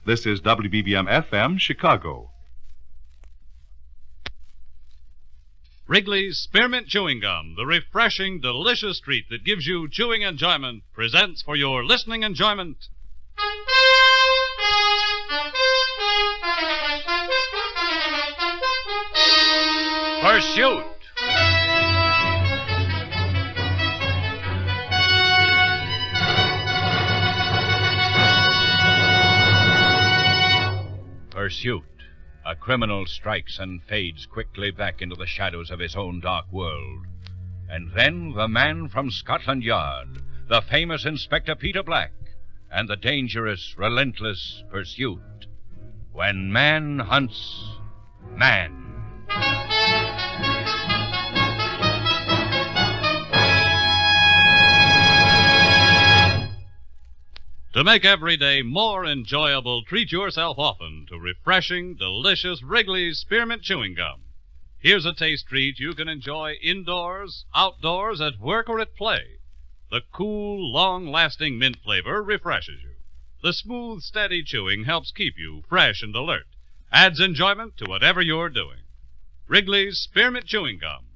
This is WBBM-FM, Chicago. Wrigley's Spearmint Chewing Gum, the refreshing, delicious treat that gives you chewing enjoyment, presents for your listening enjoyment... Pursuit! Pursuit. A criminal strikes and fades quickly back into the shadows of his own dark world. And then the man from Scotland Yard, the famous Inspector Peter Black, and the dangerous, relentless pursuit. When man hunts man. To make every day more enjoyable, treat yourself often to refreshing, delicious Wrigley's Spearmint Chewing Gum. Here's a taste treat you can enjoy indoors, outdoors, at work, or at play. The cool, long-lasting mint flavor refreshes you. The smooth, steady chewing helps keep you fresh and alert, adds enjoyment to whatever you're doing. Wrigley's Spearmint Chewing Gum.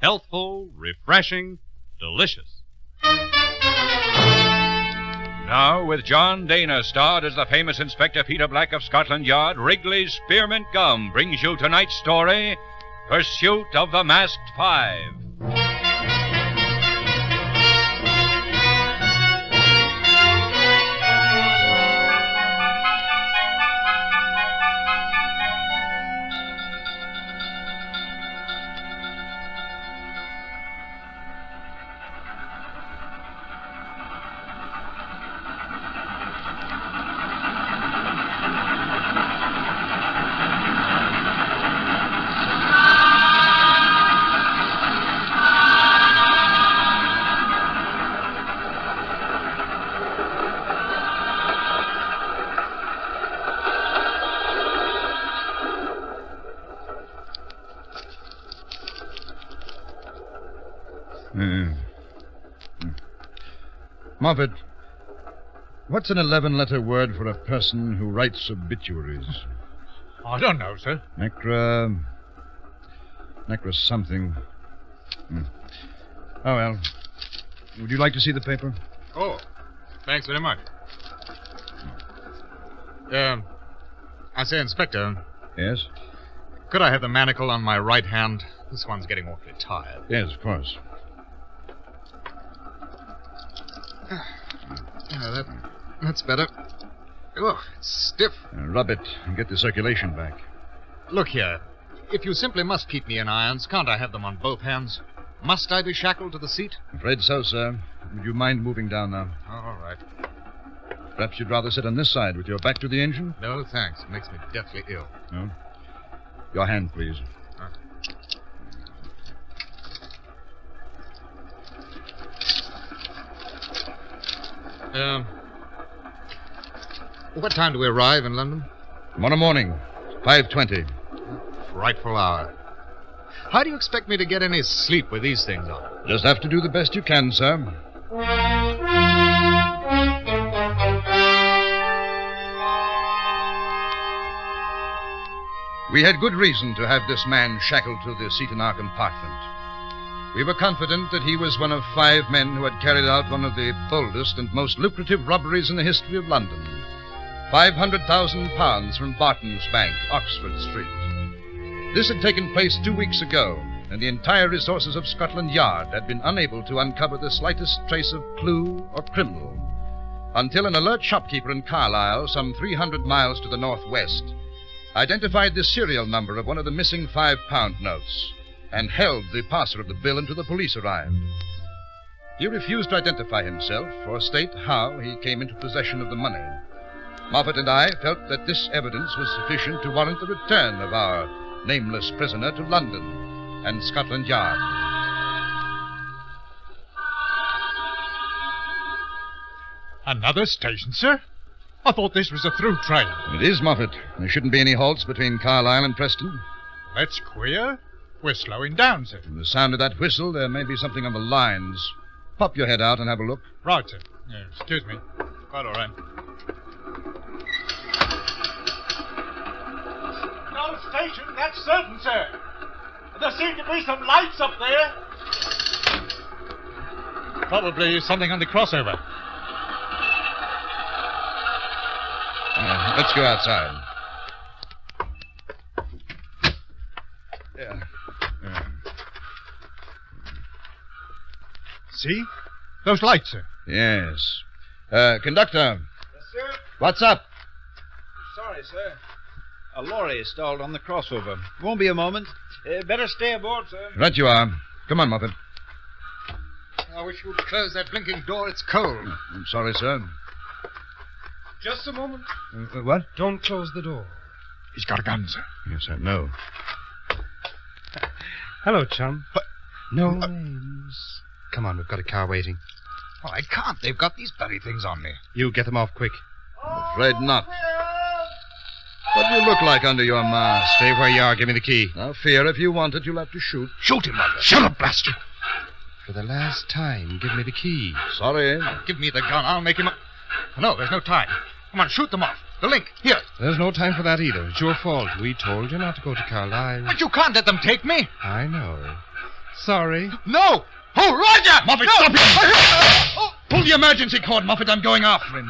Healthful, refreshing, delicious. Now, with John Dana starred as the famous Inspector Peter Black of Scotland Yard, Wrigley's Spearmint Gum brings you tonight's story, Pursuit of the Masked Five. Moffat, what's an 11-letter word for a person who writes obituaries? I don't know, sir. Necra something. Oh, well. Would you like to see the paper? Oh, thanks very much. I say, Inspector. Yes? Could I have the manacle on my right hand? This one's getting awfully tired. Yes, of course. Yeah, that's better. Oh, it's stiff. Rub it and get the circulation back. Look here. If you simply must keep me in irons, can't I have them on both hands? Must I be shackled to the seat? Afraid so, sir. Would you mind moving down now? All right. Perhaps you'd rather sit on this side with your back to the engine? No, thanks. It makes me deathly ill. No? Your hand, please. What time do we arrive in London? Tomorrow morning, 5:20. Frightful hour. How do you expect me to get any sleep with these things on? Just have to do the best you can, sir. We had good reason to have this man shackled to the seat in our compartment. We were confident that he was one of 5 men who had carried out one of the boldest and most lucrative robberies in the history of London. £500,000 from Barton's Bank, Oxford Street. This had taken place 2 weeks ago, and the entire resources of Scotland Yard had been unable to uncover the slightest trace of clue or criminal, until an alert shopkeeper in Carlisle, some 300 miles to the northwest, identified the serial number of one of the missing £5 notes and held the passer of the bill until the police arrived. He refused to identify himself or state how he came into possession of the money. Moffat and I felt that this evidence was sufficient to warrant the return of our nameless prisoner to London and Scotland Yard. Another station, sir? I thought this was a through train. It is, Moffat. There shouldn't be any halts between Carlisle and Preston. That's queer. We're slowing down, sir. From the sound of that whistle, there may be something on the lines. Pop your head out and have a look. Right, sir. Excuse me. Quite all right. station, that's certain, sir. There seem to be some lights up there. Probably something on the crossover. Let's go outside. Yeah. See? Those lights, sir. Yes. Conductor, Yes, sir. what's up? Sorry, sir. A lorry stalled on the crossover. Won't be a moment. Better stay aboard, sir. Right you are. Come on, Moffat. I wish you'd close that blinking door. It's cold. I'm sorry, sir. Just a moment. What? Don't close the door. He's got a gun, sir. Yes, I know. Hello, chum. What? No names. Come on, we've got a car waiting. Oh, I can't. They've got these bloody things on me. You get them off quick. I'm afraid not. What do you look like under your mask? Stay where you are. Give me the key. Now, fear, if you want it, you'll have to shoot. Shoot him, Mother. Shut up, blaster. For the last time, give me the key. Sorry. Give me the gun. I'll make him up. No, there's no time. Come on, shoot them off. The link. Here. There's no time for that either. It's your fault. We told you not to go to Carlisle. But you can't let them take me. I know. Sorry. No. Oh, Roger! Moffat, no. stop him! Pull the emergency cord, Moffat. I'm going after him.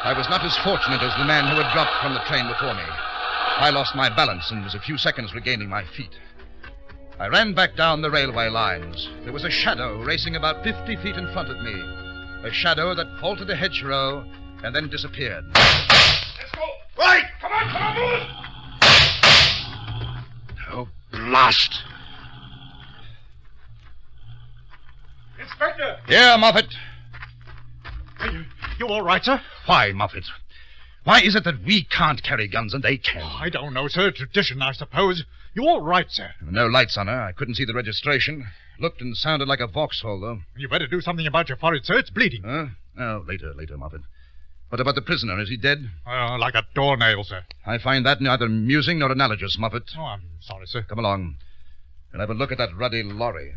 I was not as fortunate as the man who had dropped from the train before me. I lost my balance and was a few seconds regaining my feet. I ran back down the railway lines. There was a shadow racing about 50 feet in front of me. A shadow that vaulted a hedgerow and then disappeared. Let's go. Right. Come on, move. Oh, blast. Inspector. Here, Moffat. You all right, sir? Why, Moffat? Why is it that we can't carry guns and they can? I don't know, sir. Tradition, I suppose. You all right, sir? No lights on her. I couldn't see the registration. Looked and sounded like a Vauxhall, though. You better do something about your forehead, sir. It's bleeding. Huh? Oh, later, Moffat. What about the prisoner? Is he dead? Like a doornail, sir. I find that neither amusing nor analogous, Moffat. Oh, I'm sorry, sir. Come along. And have a look at that ruddy lorry.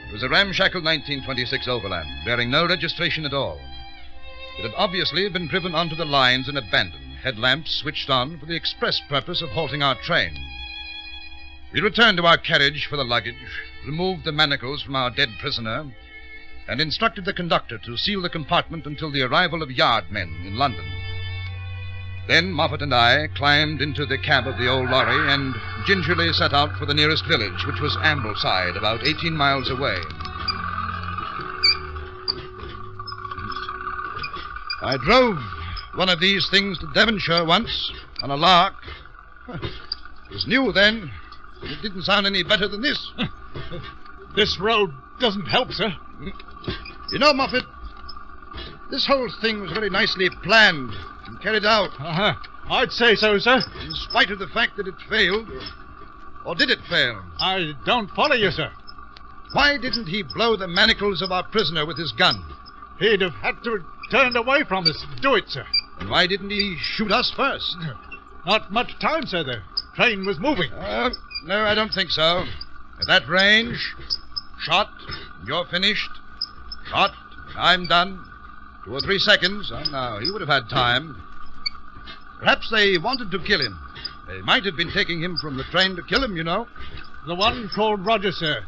It was a ramshackle 1926 Overland, bearing no registration at all. It had obviously been driven onto the lines and abandoned, headlamps switched on for the express purpose of halting our train. We returned to our carriage for the luggage, removed the manacles from our dead prisoner, and instructed the conductor to seal the compartment until the arrival of yard men in London. Then Moffat and I climbed into the cab of the old lorry and gingerly set out for the nearest village, which was Ambleside, about 18 miles away. I drove one of these things to Devonshire once, on a lark. It was new then. It didn't sound any better than this. This road doesn't help, sir. You know, Moffat, this whole thing was very nicely planned and carried out. Uh-huh. I'd say so, sir. In spite of the fact that it failed. Or did it fail? I don't follow you, sir. Why didn't he blow the manacles of our prisoner with his gun? He'd have had to have turned away from us to do it, sir. And why didn't he shoot us first? Not much time, sir. The train was moving. No, I don't think so. At that range, shot, you're finished. Shot, I'm done. 2 or 3 seconds. Oh, no, he would have had time. Perhaps they wanted to kill him. They might have been taking him from the train to kill him, you know. The one called Roger, sir.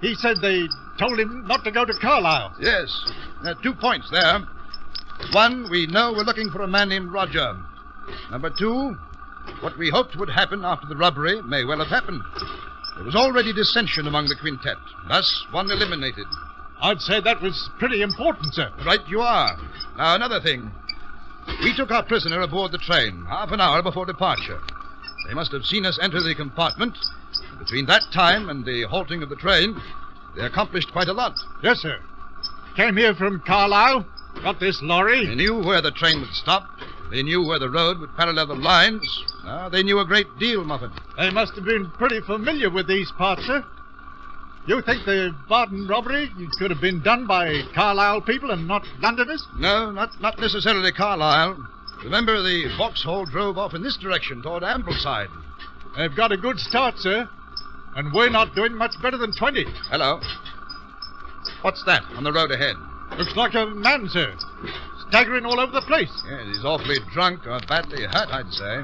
He said they told him not to go to Carlisle. Yes. There are 2 points there. 1, we know we're looking for a man named Roger. Number 2, what we hoped would happen after the robbery may well have happened. There was already dissension among the quintet. Thus, one eliminated. I'd say that was pretty important, sir. Right you are. Now, another thing. We took our prisoner aboard the train half an hour before departure. They must have seen us enter the compartment. Between that time and the halting of the train, they accomplished quite a lot. Yes, sir. Came here from Carlisle, got this lorry. They knew where the train would stop. They knew where the road would parallel the lines. They knew a great deal, Moffat. They must have been pretty familiar with these parts, sir. You think the Barton robbery could have been done by Carlisle people and not Londoners? No, not necessarily Carlisle. Remember, the Vauxhall drove off in this direction toward Ambleside. They've got a good start, sir. And we're not doing much better than 20. Hello. What's that on the road ahead? Looks like a man, sir. Staggering all over the place. Yes, he's awfully drunk or badly hurt, I'd say.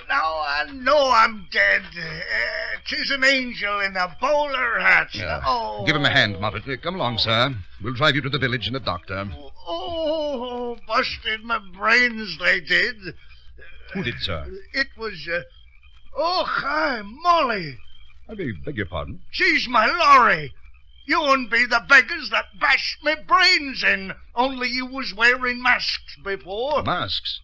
Now I know I'm dead. 'Tis an angel in a bowler hat. Yeah. Oh. Give him a hand, Moffat. Come along, sir. We'll drive you to the village and a doctor. Oh, busted my brains, they did. Who did, sir? It was, hi, Molly. I beg your pardon. She's my lorry. You wouldn't be the beggars that bashed me brains in, only you was wearing masks before. Masks?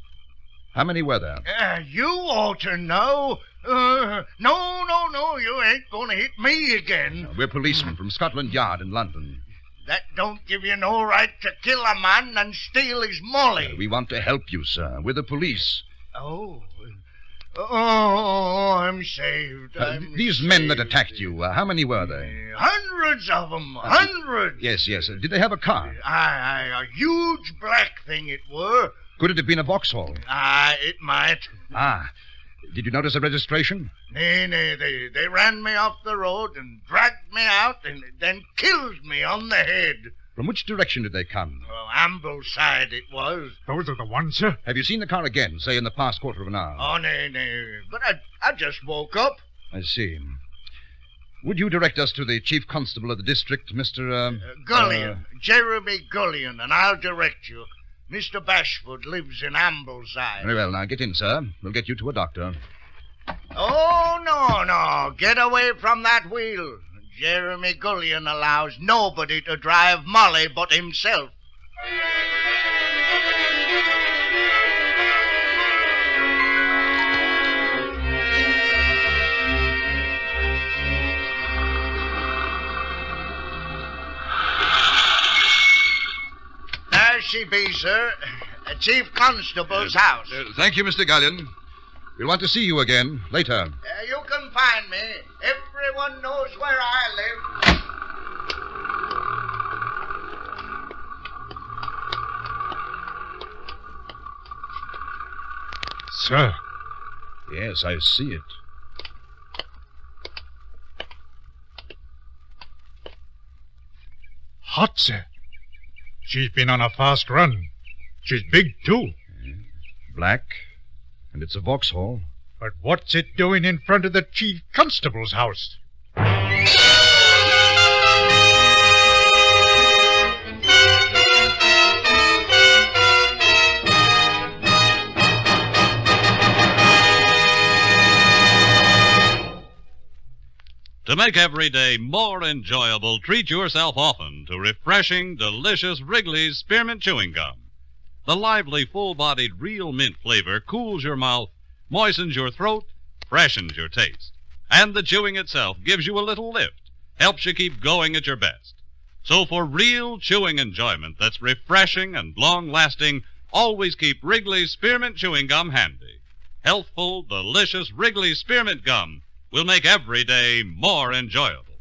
How many were there? You ought to know. No, you ain't going to hit me again. We're policemen from Scotland Yard in London. That don't give you no right to kill a man and steal his molly. We want to help you, sir. We're the police. Oh, I'm saved. These men that attacked you, how many were they? Hundreds of them. Hundreds. Yes. Did they have a car? A huge black thing it were. Could it have been a Vauxhall? It might. Did you notice the registration? Nay, they ran me off the road and dragged me out and then killed me on the head. From which direction did they come? Well, Ambleside it was. Those are the ones, sir. Have you seen the car again, say in the past quarter of an hour? Oh, nay. But I just woke up. I see. Would you direct us to the chief constable of the district, Mr. Gullion. Jeremy Gullion, and I'll direct you. Mr. Bashwood lives in Ambleside. Very well. Now, get in, sir. We'll get you to a doctor. Oh, no. Get away from that wheel. Jeremy Gullion allows nobody to drive Molly but himself. There she be, sir. Chief Constable's house. Thank you, Mr. Gullion. We'll want to see you again later. You can find me. Everyone knows where I live. Sir. Yes, I see it. Hot, sir. She's been on a fast run. She's big, too. Black, and it's a Vauxhall. But what's it doing in front of the chief constable's house? To make every day more enjoyable, treat yourself often to refreshing, delicious Wrigley's Spearmint Chewing Gum. The lively, full-bodied, real mint flavor cools your mouth, moistens your throat, freshens your taste. And the chewing itself gives you a little lift, helps you keep going at your best. So for real chewing enjoyment that's refreshing and long-lasting, always keep Wrigley's Spearmint Chewing Gum handy. Healthful, delicious Wrigley's Spearmint Gum will make every day more enjoyable.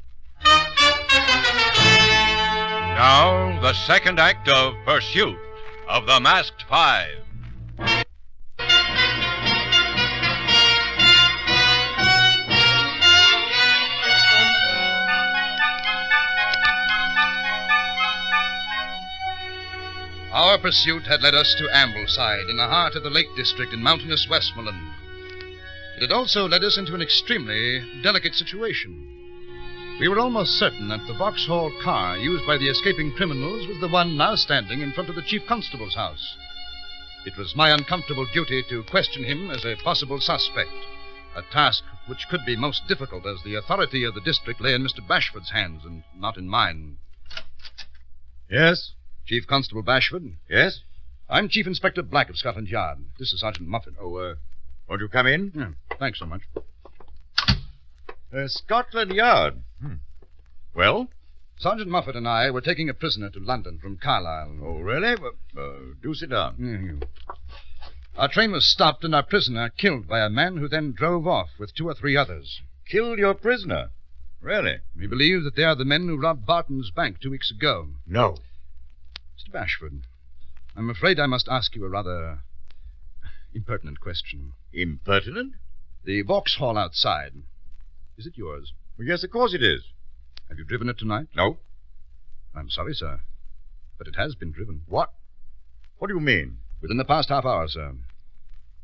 Now, the second act of Pursuit of the Masked Five. Our pursuit had led us to Ambleside, in the heart of the Lake District in mountainous Westmoreland. It had also led us into an extremely delicate situation. We were almost certain that the Vauxhall car used by the escaping criminals was the one now standing in front of the chief constable's house. It was my uncomfortable duty to question him as a possible suspect, a task which could be most difficult as the authority of the district lay in Mr. Bashwood's hands and not in mine. Yes? Chief Constable Bashwood? Yes? I'm Chief Inspector Black of Scotland Yard. This is Sergeant Moffat. Won't you come in? Yeah, thanks so much. Scotland Yard. Well? Sergeant Moffat and I were taking a prisoner to London from Carlisle. Oh, really? Do sit down. Yeah. Our train was stopped and our prisoner killed by a man who then drove off with 2 or 3 others. Killed your prisoner? Really? We believe that they are the men who robbed Barton's bank 2 weeks ago. No. Mr. Bashford, I'm afraid I must ask you a rather impertinent question. Impertinent? The Vauxhall outside, is it yours? Well, yes, of course it is. Have you driven it tonight? No. I'm sorry, sir, but it has been driven. What? What do you mean? Within the past half hour, sir.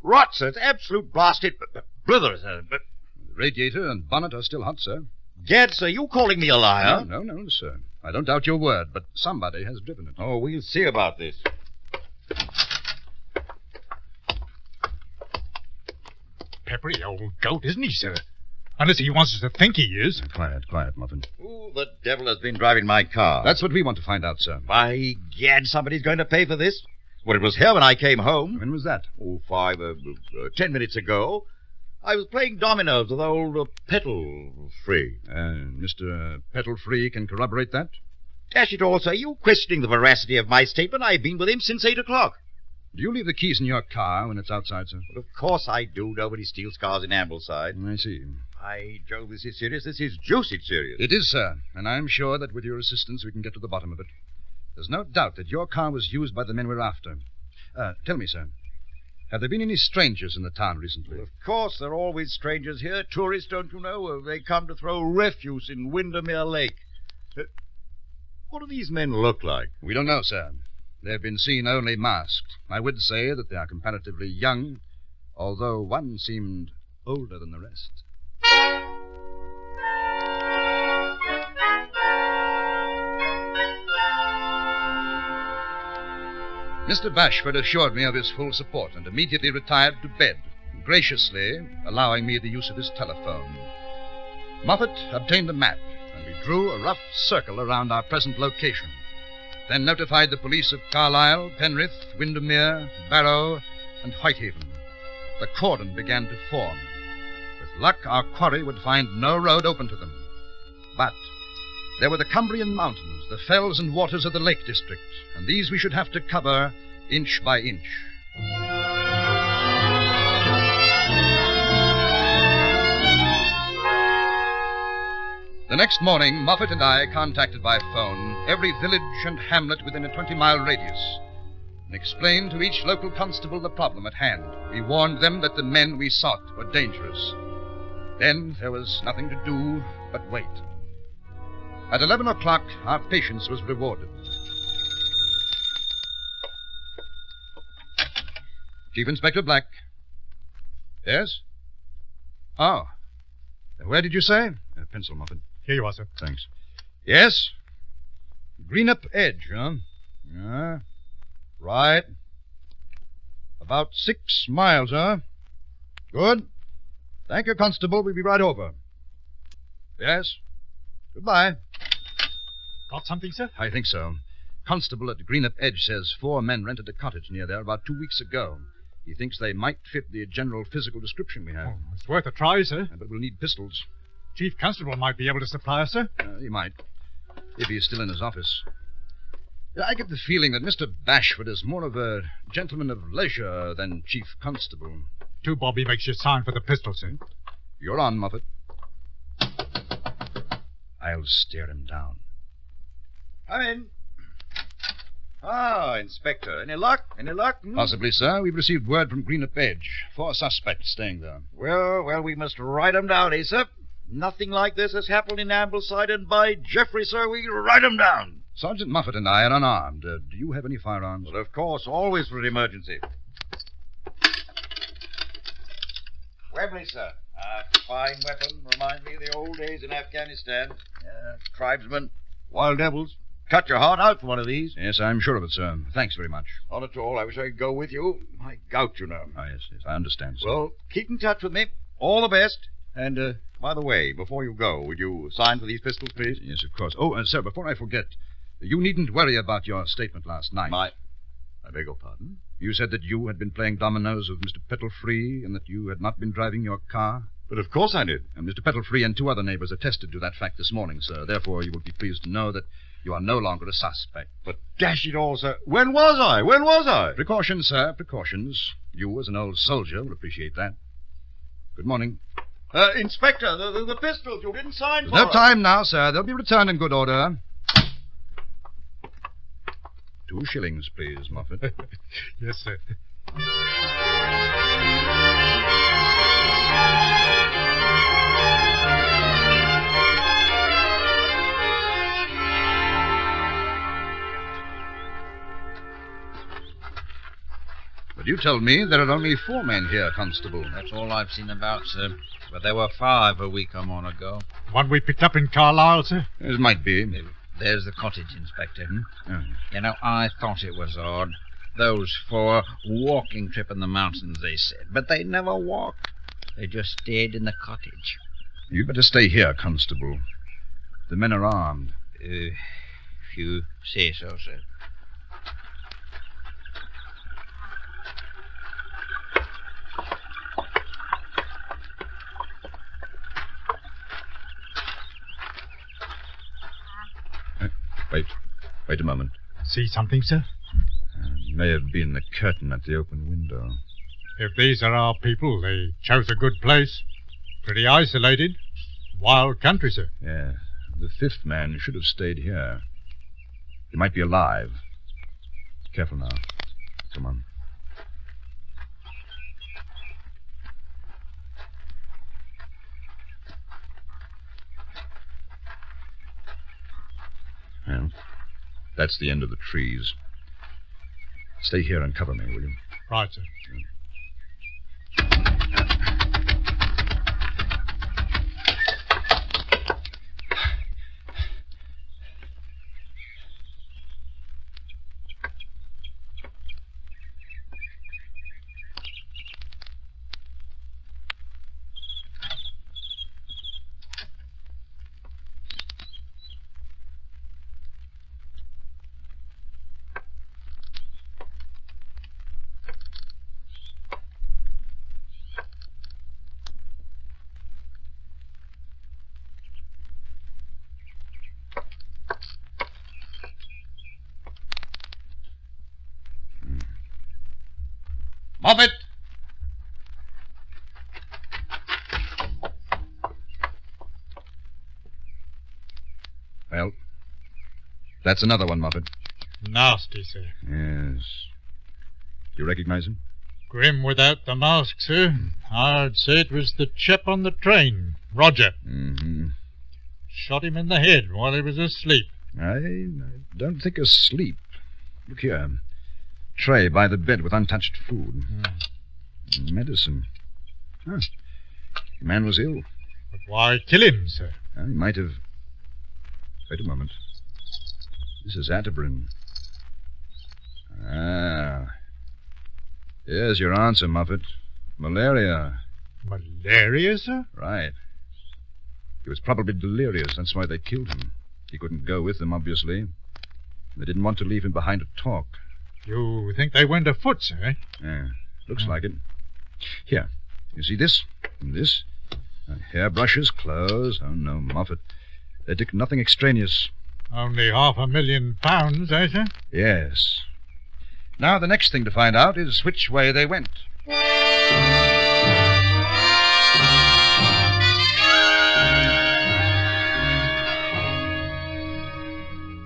Rot, sir. It's absolute blasted blither, sir. But The radiator and bonnet are still hot, sir. Gad, sir, you calling me a liar? No, sir. I don't doubt your word, but somebody has driven it. Oh, we'll see about this. Peppery old goat, isn't he, sir? Unless he wants us to think he is. Quiet, Muffin. Who the devil has been driving my car? That's what we want to find out, sir. By gad, somebody's going to pay for this. Well, it was here when I came home. When was that? Oh, 10 minutes ago. I was playing dominoes with old Petal Free. Mr. Petal-Free can corroborate that? Dash it all, sir. You questioning the veracity of my statement? I've been with him since 8 o'clock. Do you leave the keys in your car when it's outside, sir? Well, of course I do. Nobody steals cars in Ambleside. I see. By Jove, this is serious. This is juicy serious. It is, sir, and I'm sure that with your assistance we can get to the bottom of it. There's no doubt that your car was used by the men we're after. Tell me, sir, have there been any strangers in the town recently? Well, of course, there are always strangers here. Tourists, don't you know? They come to throw refuse in Windermere Lake. What do these men look like? We don't know, sir. They've been seen only masked. I would say that they are comparatively young, although one seemed older than the rest. Mr. Bashford assured me of his full support and immediately retired to bed, graciously allowing me the use of his telephone. Moffat obtained a map, and we drew a rough circle around our present location, then notified the police of Carlisle, Penrith, Windermere, Barrow, and Whitehaven. The cordon began to form. With luck, our quarry would find no road open to them. But there were the Cumbrian Mountains, the fells and waters of the Lake District, and these we should have to cover inch by inch. The next morning, Moffat and I contacted by phone every village and hamlet within a 20-mile radius and explained to each local constable the problem at hand. We warned them that the men we sought were dangerous. Then there was nothing to do but wait. At 11 o'clock, our patience was rewarded. Chief Inspector Black. Yes? Oh. Where did you say? Pencil, Muffin. Here you are, sir. Thanks. Yes? Greenup Edge, huh? Yeah. Right. About 6 miles, huh? Good. Thank you, Constable. We'll be right over. Yes? Goodbye. Got something, sir? I think so. Constable at Greenup Edge says 4 men rented a cottage near there about 2 weeks ago. He thinks they might fit the general physical description we have. Oh, it's worth a try, sir. But we'll need pistols. Chief Constable might be able to supply us, sir. He might, if he is still in his office. I get the feeling that Mr. Bashford is more of a gentleman of leisure than Chief Constable. 2 Bobby makes you sign for the pistol, sir. You're on, Moffat. I'll stare him down. Come in. Ah, Inspector. Any luck? Any luck? Possibly, sir. We've received word from Greenup Edge. 4 suspects staying there. Well, we must write 'em down, eh, sir? Nothing like this has happened in Ambleside, and by Geoffrey, sir, we write 'em down. Sergeant Moffat and I are unarmed. Do you have any firearms? Well, of course, always for an emergency. Webley, sir. Fine weapon. Reminds me of the old days in Afghanistan. Tribesmen, wild devils. Cut your heart out for one of these. Yes, I'm sure of it, sir. Thanks very much. Not at all. I wish I could go with you. My gout, you know. Yes, I understand, sir. Well, keep in touch with me. All the best. And, by the way, before you go, would you sign for these pistols, please? Yes, of course. Oh, sir, before I forget, you needn't worry about your statement last night. I beg your pardon? You said that you had been playing dominoes with Mr. Petal-Free and that you had not been driving your car. But of course I did. And Mr. Petal-Free and 2 other neighbors attested to that fact this morning, sir. Therefore, you will be pleased to know that you are no longer a suspect. But dash it all, sir. When was I? When was I? Precautions, sir, precautions. You, as an old soldier, will appreciate that. Good morning. Inspector, the pistols you didn't sign for. No time now, sir. They'll be returned in good order. 2 shillings, please, Moffat. Yes, sir. But you told me there are only 4 men here, Constable. That's all I've seen about, sir. But there were 5 a week or more ago. One we picked up in Carlisle, sir? It might be. There's the cottage, Inspector. Oh. You know, I thought it was odd. Those 4 walking trip in the mountains, they said. But they never walked. They just stayed in the cottage. You'd better stay here, Constable. The men are armed. If you say so, sir. Wait a moment. See something, sir? It may have been the curtain at the open window. If these are our people, they chose a good place. Pretty isolated. Wild country, sir. Yes. The 5th man should have stayed here. He might be alive. Careful now. Come on. Well, that's the end of the trees. Stay here and cover me, will you? Right, sir. Moffat! Well, that's another one, Moffat. Nasty, sir. Yes. You recognize him? Grim without the mask, sir. I'd say it was the chap on the train, Roger. Mm-hmm. Shot him in the head while he was asleep. I don't think asleep. Look here. Tray by the bed with untouched food. Medicine. Huh. The man was ill. But why kill him, sir? He might have... Wait a moment. This is Atterbury. Ah. Here's your answer, Moffat. Malaria. Malaria, sir? Right. He was probably delirious. That's why they killed him. He couldn't go with them, obviously. They didn't want to leave him behind to talk. You think they went afoot, sir? Yeah, looks like it. Here, you see this? And this? Hairbrushes, clothes. Oh, no, Moffat. They took nothing extraneous. Only £500,000, eh, sir? Yes. Now, the next thing to find out is which way they went.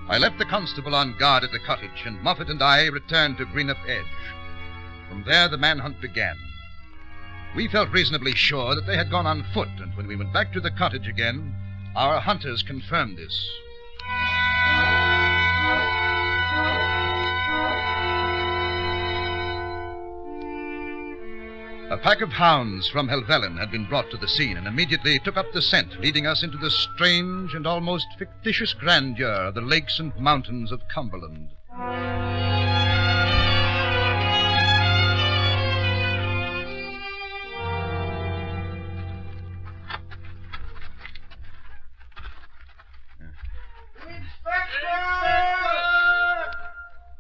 I left the constable on guard at the cottage, and Moffat and I returned to Greenup Edge. From there, the manhunt began. We felt reasonably sure that they had gone on foot, and when we went back to the cottage again, our hunters confirmed this. A pack of hounds from Helvellyn had been brought to the scene and immediately took up the scent, leading us into the strange and almost fictitious grandeur of the lakes and mountains of Cumberland.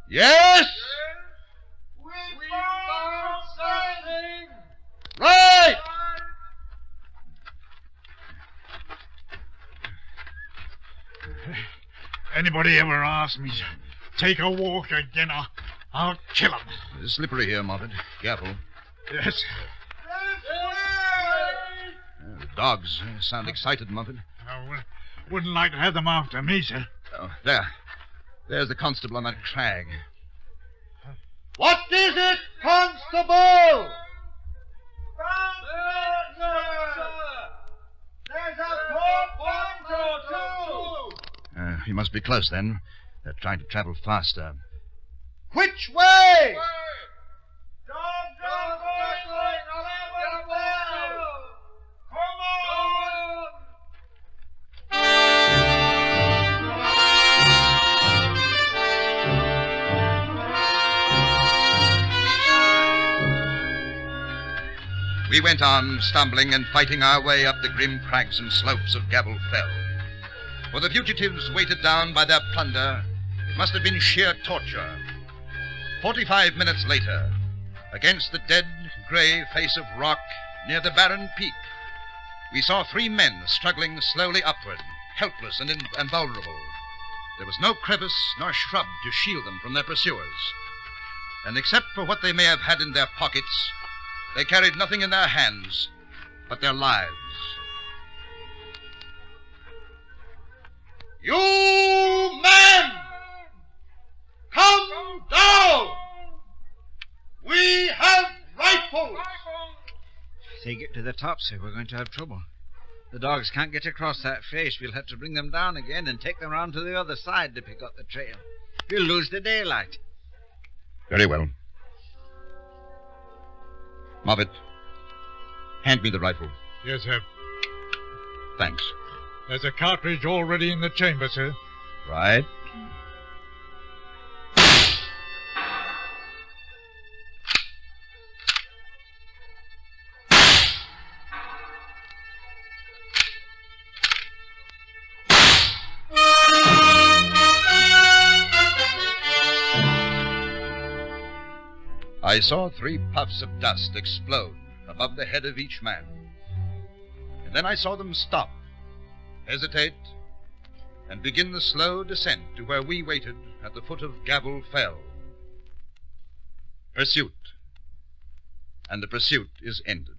Yes? We found something! Right! Anybody ever ask me to take a walk again, I'll kill him. It's slippery here, Moffat. Careful. Yes. Dogs sound excited, Moffat. I wouldn't like to have them after me, sir. Oh, there. There's the constable on that crag. What is it, Constable? There's a portmanteau, He must be close, then. They're trying to travel faster. Which way? We went on, stumbling and fighting our way up the grim crags and slopes of Gabble Fell. For the fugitives, weighted down by their plunder, it must have been sheer torture. 45 minutes later, against the dead, grey face of rock near the barren peak, we saw 3 men struggling slowly upward, helpless and vulnerable. There was no crevice nor shrub to shield them from their pursuers. And except for what they may have had in their pockets, they carried nothing in their hands but their lives. You men! Come down! We have rifles! If they get to the top, sir, we're going to have trouble. The dogs can't get across that face. We'll have to bring them down again and take them round to the other side to pick up the trail. We'll lose the daylight. Very well. Moffat, hand me the rifle. Yes, sir. Thanks. There's a cartridge already in the chamber, sir. Right. I saw 3 puffs of dust explode above the head of each man. And then I saw them stop, hesitate, and begin the slow descent to where we waited at the foot of Gabble Fell. Pursuit. And the pursuit is ended.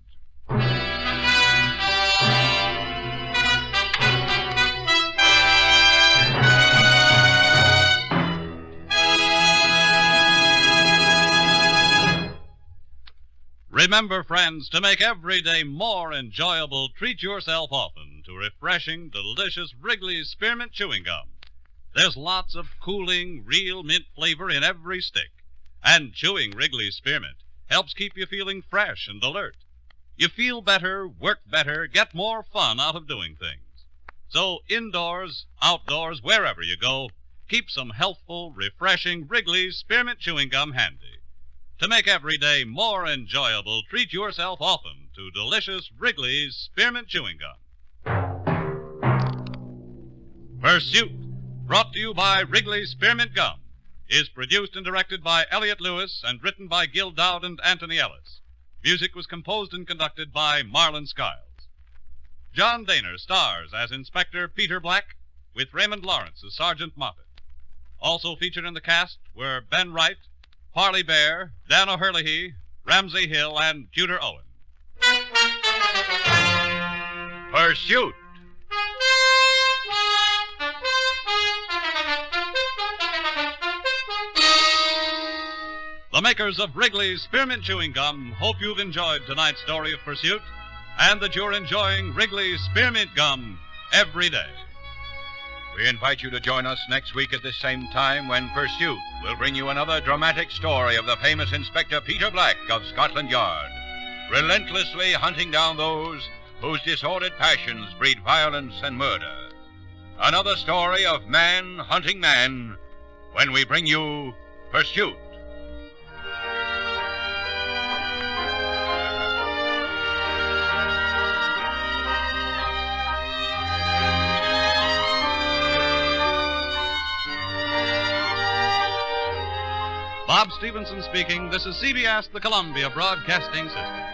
Remember, friends, to make every day more enjoyable, treat yourself often to refreshing, delicious Wrigley's Spearmint Chewing Gum. There's lots of cooling, real mint flavor in every stick. And chewing Wrigley's Spearmint helps keep you feeling fresh and alert. You feel better, work better, get more fun out of doing things. So indoors, outdoors, wherever you go, keep some healthful, refreshing Wrigley's Spearmint Chewing Gum handy. To make every day more enjoyable, treat yourself often to delicious Wrigley's Spearmint Chewing Gum. Pursuit, brought to you by Wrigley's Spearmint Gum, is produced and directed by Elliott Lewis and written by Gil Dowd and Anthony Ellis. Music was composed and conducted by Marlon Skiles. John Daner stars as Inspector Peter Black, with Raymond Lawrence as Sergeant Moffat. Also featured in the cast were Ben Wright, Parley Bear, Dan O'Herlihy, Ramsey Hill, and Tudor Owen. Pursuit. The makers of Wrigley's Spearmint Chewing Gum hope you've enjoyed tonight's story of Pursuit and that you're enjoying Wrigley's Spearmint Gum every day. We invite you to join us next week at this same time when Pursuit will bring you another dramatic story of the famous Inspector Peter Black of Scotland Yard, relentlessly hunting down those whose disordered passions breed violence and murder. Another story of man hunting man when we bring you Pursuit. Bob Stevenson speaking. This is CBS, the Columbia Broadcasting System.